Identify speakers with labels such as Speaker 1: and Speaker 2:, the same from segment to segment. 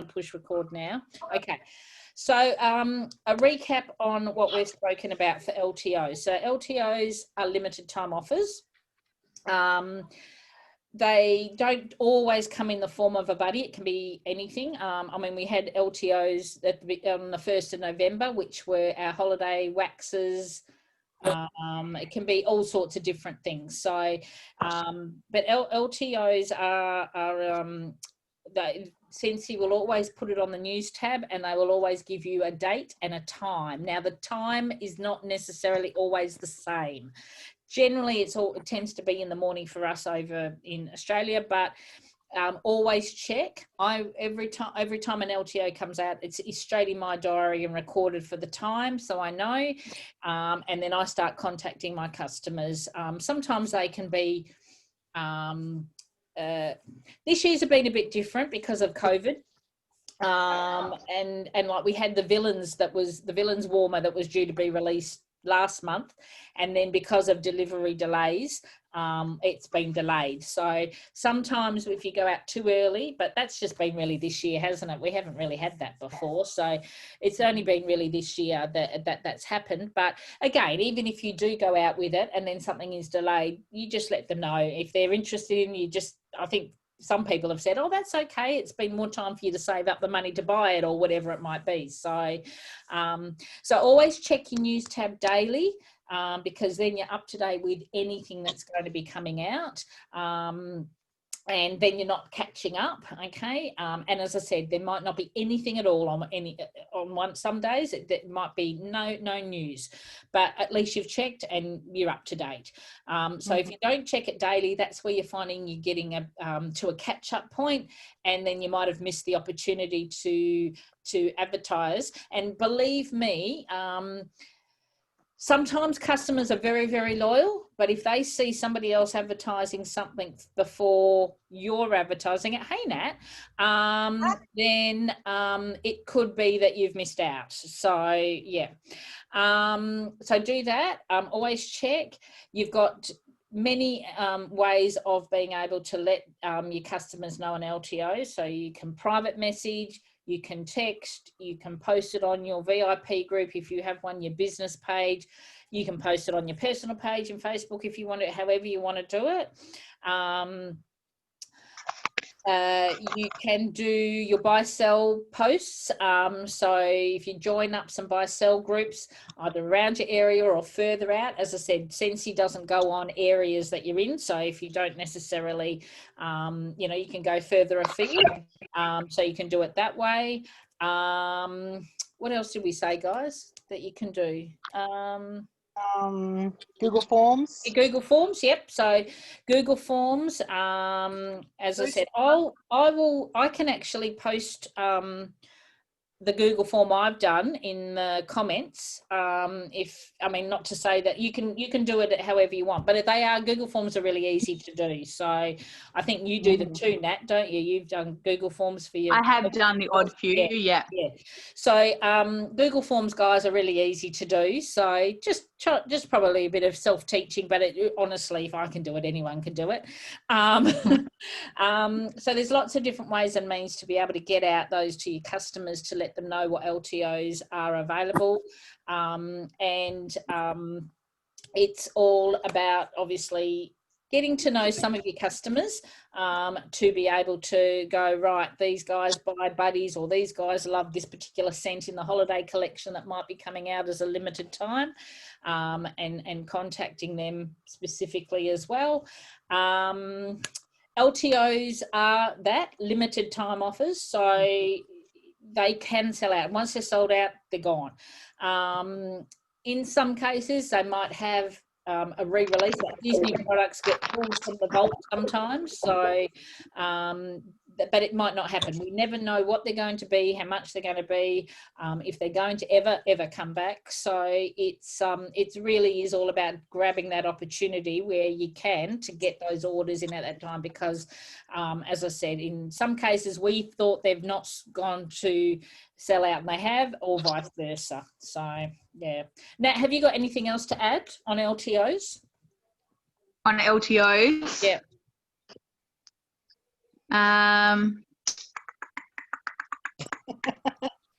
Speaker 1: going to push record now. Okay. So a recap on what we've spoken about for LTOs. So LTOs are limited time offers. They don't always come in the form of a buddy. It can be anything. I mean, we had LTOs on the 1st of November, which were our holiday waxes. It can be all sorts of different things. So, but LTOs are Scentsy will always put it on the news tab, and they will always give you a date and a time. Now, the time is not necessarily always the same. Generally, it tends to be in the morning for us over in Australia, but always check. Every time an LTO comes out, it's straight in my diary and recorded for the time, so I know. And then I start contacting my customers. Sometimes they can be. This year's been a bit different because of COVID. And like we had the villains warmer that was due to be released last month, and then because of delivery delays, it's been delayed. So sometimes if you go out too early, but that's just been really this year, hasn't it? We haven't really had that before, so it's only been really this year that's happened. But again, even if you do go out with it and then something is delayed, you just let them know. If they're interested in, I think some people have said, oh, that's okay, it's been more time for you to save up the money to buy it, or whatever it might be. So so always check your news tab daily, because then you're up to date with anything that's going to be coming out. And then you're not catching up, okay? And as I said, there might not be anything at all on some days. There might be no news, but at least you've checked and you're up to date. So if you don't check it daily, that's where you're finding you're getting to a catch-up point, and then you might have missed the opportunity to advertise. And believe me, sometimes customers are very, very loyal, but if they see somebody else advertising something before you're advertising it, hey Nat, then it could be that you've missed out. So yeah, so do that. Always check. You've got many ways of being able to let your customers know an LTO. So you can private message, you can text, you can post it on your VIP group if you have one, your business page. You can post it on your personal page in Facebook if you want it, however you want to do it. You can do your buy-sell posts. So if you join up some buy-sell groups, either around your area or further out, as I said, Scentsy doesn't go on areas that you're in. So if you don't necessarily, you can go further afield. So you can do it that way. What else did we say, guys, that you can do?
Speaker 2: Google Forms.
Speaker 1: Google Forms, yep. So Google Forms, as I said, I can actually post the Google form I've done in the comments. Not to say that you can do it however you want, but Google Forms are really easy to do. So I think you do them too, Nat, don't you? You've done Google Forms for your.
Speaker 3: I have done the odd few, yeah.
Speaker 1: So Google Forms, guys, are really easy to do. So just probably a bit of self-teaching, but honestly, if I can do it, anyone can do it. So there's lots of different ways and means to be able to get out those to your customers to let them know what LTOs are available. It's all about obviously getting to know some of your customers to be able to go, right, these guys buy buddies, or these guys love this particular scent in the holiday collection that might be coming out as a limited time, and contacting them specifically as well. LTOs are that, limited time offers, so they can sell out. Once they're sold out, they're gone. In some cases, they might have a re-release. Like Disney products get pulled from the vault sometimes, so but it might not happen. We never know what they're going to be, how much they're going to be, if they're going to ever come back. So it really is all about grabbing that opportunity where you can to get those orders in at that time, because as I said, in some cases we thought they've not gone to sell out and they have, or vice versa. So yeah. Nat, have you got anything else to add on LTOs?
Speaker 3: On LTOs?
Speaker 1: Yeah.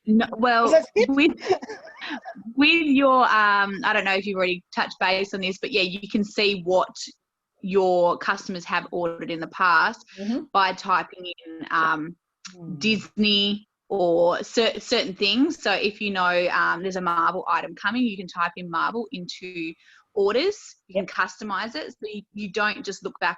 Speaker 3: No, well,
Speaker 2: Was that it?
Speaker 3: with your, I don't know if you've already touched base on this, but yeah, you can see what your customers have ordered in the past by typing in Disney or certain things. So if you know there's a Marvel item coming, you can type in Marvel into orders. You can customize it, so you don't just look back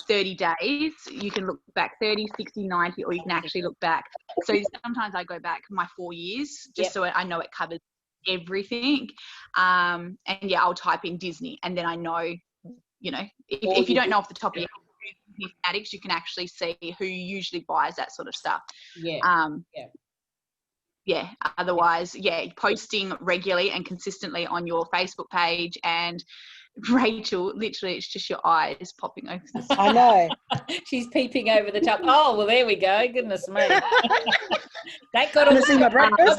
Speaker 3: 30 days. You can look back 30, 60, 90, or you can actually look back. So sometimes I go back my 4 years just so I know it covers everything. And yeah, I'll type in Disney, and then I know, you know, if you don't know off the top of your head fanatics, you can actually see who usually buys that sort of stuff. Otherwise, posting regularly and consistently on your Facebook page. And Rachel, literally, it's just your eyes popping over the screen.
Speaker 2: I know.
Speaker 1: She's peeping over the top. Oh, well, there we go. Goodness me. That got
Speaker 2: to see my breakfast.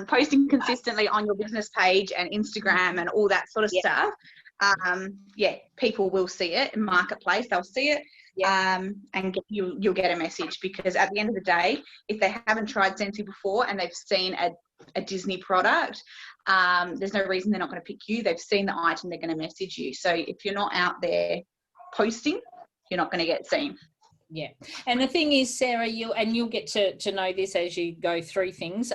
Speaker 3: Posting consistently on your business page and Instagram and all that sort of stuff. People will see it in Marketplace. They'll see it. And you'll get a message, because at the end of the day, if they haven't tried Scentsy before and they've seen a Disney product, there's no reason they're not going to pick you. They've seen the item, they're going to message you. So if you're not out there posting, you're not going to get seen.
Speaker 1: Yeah. And the thing is, Sarah, you'll get to know this as you go through things.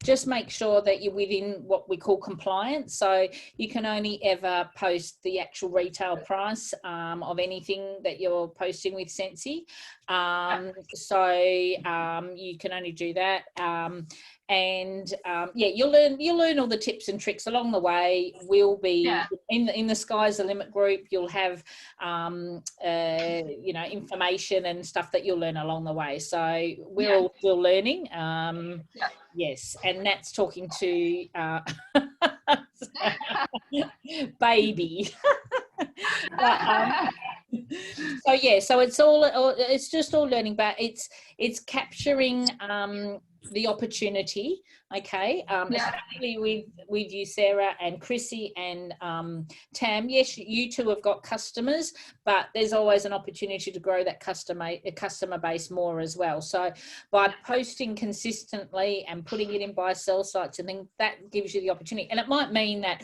Speaker 1: Just make sure that you're within what we call compliance. So you can only ever post the actual retail price of anything that you're posting with Scentsy. You can only do that. You'll learn all the tips and tricks along the way. We'll be in the Sky's the Limit group. You'll have information and stuff that you'll learn along the way. So we're all still learning. Yes, and Nat's talking to baby. So it's just all learning, but it's capturing the opportunity, especially with you, Sarah, and Chrissy and Tam. Yes, you two have got customers, but there's always an opportunity to grow that customer base more as well. So by posting consistently and putting it in buy sell sites and things, that gives you the opportunity. And it might mean that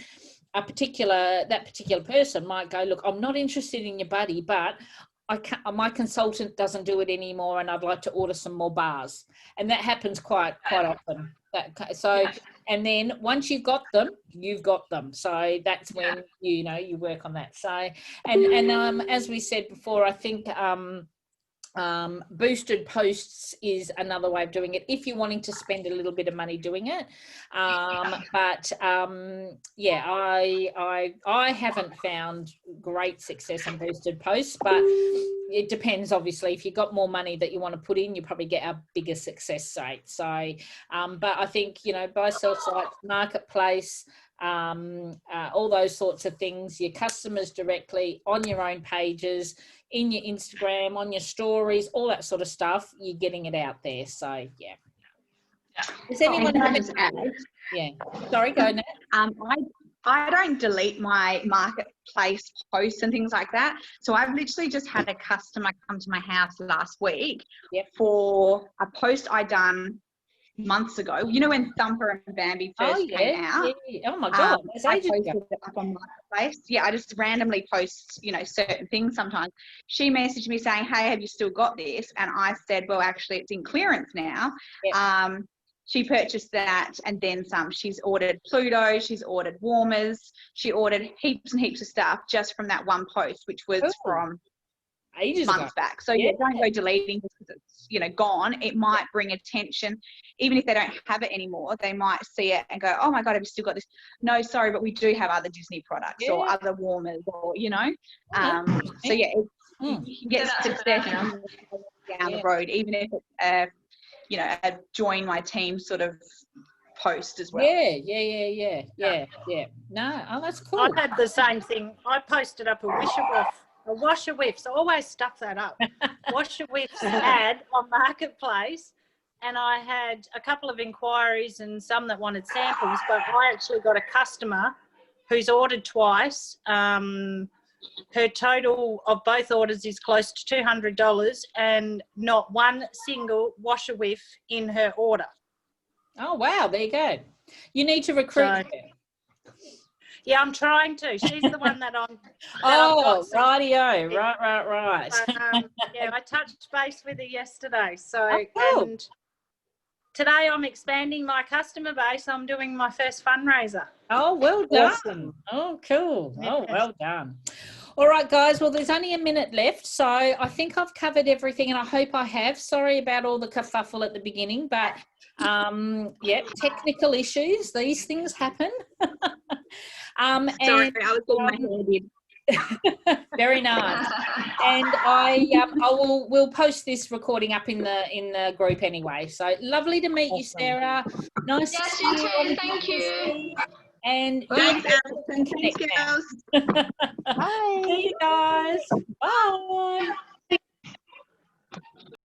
Speaker 1: that particular person might go, look, I'm not interested in your buddy, but my consultant doesn't do it anymore, and I'd like to order some more bars. And that happens quite often. And then once you've got them, you've got them. So that's when you work on that. So and as we said before, I think boosted posts is another way of doing it if you're wanting to spend a little bit of money doing it. I haven't found great success on boosted posts, but it depends. Obviously, if you've got more money that you want to put in, you probably get a bigger success rate. So but I think buy sell site, Marketplace, all those sorts of things, your customers directly on your own pages, in your Instagram, on your stories, all that sort of stuff, you're getting it out there. So Does anyone sorry, go Nat.
Speaker 3: I don't delete my Marketplace posts and things like that. So I've literally just had a customer come to my house last week for a post I done months ago. When Thumper and Bambi first came out.
Speaker 1: Oh my God,
Speaker 3: I posted it up on Marketplace. I just randomly post, certain things sometimes. She messaged me saying, hey, have you still got this? And I said, well, actually it's in clearance now. She purchased that and then some. She's ordered Pluto, she's ordered warmers, she ordered heaps and heaps of stuff just from that one post, which was from
Speaker 1: ages
Speaker 3: months back. So don't go deleting just because it's gone. It might bring attention. Even if they don't have it anymore, they might see it and go, oh my God, have you still got this? No, sorry, but we do have other Disney products or other warmers, or you can get success down the road, even if it's a join my team sort of post as well.
Speaker 1: No, that's cool.
Speaker 4: I had the same thing. I posted up a washer whiffs. I always stuff that up. Washer whiffs ad on Marketplace, and I had a couple of inquiries and some that wanted samples, but I actually got a customer who's ordered twice. her total of both orders is close to $200 and not one single washer whiff in her order.
Speaker 1: Oh, wow. There you go. You need to recruit her.
Speaker 4: Yeah, I'm trying to. She's the one that I'm.
Speaker 1: Rightio. Right.
Speaker 4: But, yeah, I touched base with her yesterday. So,
Speaker 1: cool.
Speaker 4: And today I'm expanding my customer base. I'm doing my first fundraiser.
Speaker 1: Oh, well done.
Speaker 4: Awesome.
Speaker 1: Oh, cool.
Speaker 4: Yeah.
Speaker 1: Oh, well done. All right, guys. Well, there's only a minute left, so I think I've covered everything, and I hope I have. Sorry about all the kerfuffle at the beginning, but yeah, technical issues. These things happen.
Speaker 3: Sorry, I was getting my hair did.
Speaker 1: Very nice. And we'll post this recording up in the group anyway. So lovely to meet you, Sarah. Nice to see you.
Speaker 3: Too. Thank you.
Speaker 1: And
Speaker 3: Thanks, Alison. Thanks, girls.
Speaker 1: Bye. See you guys. Bye.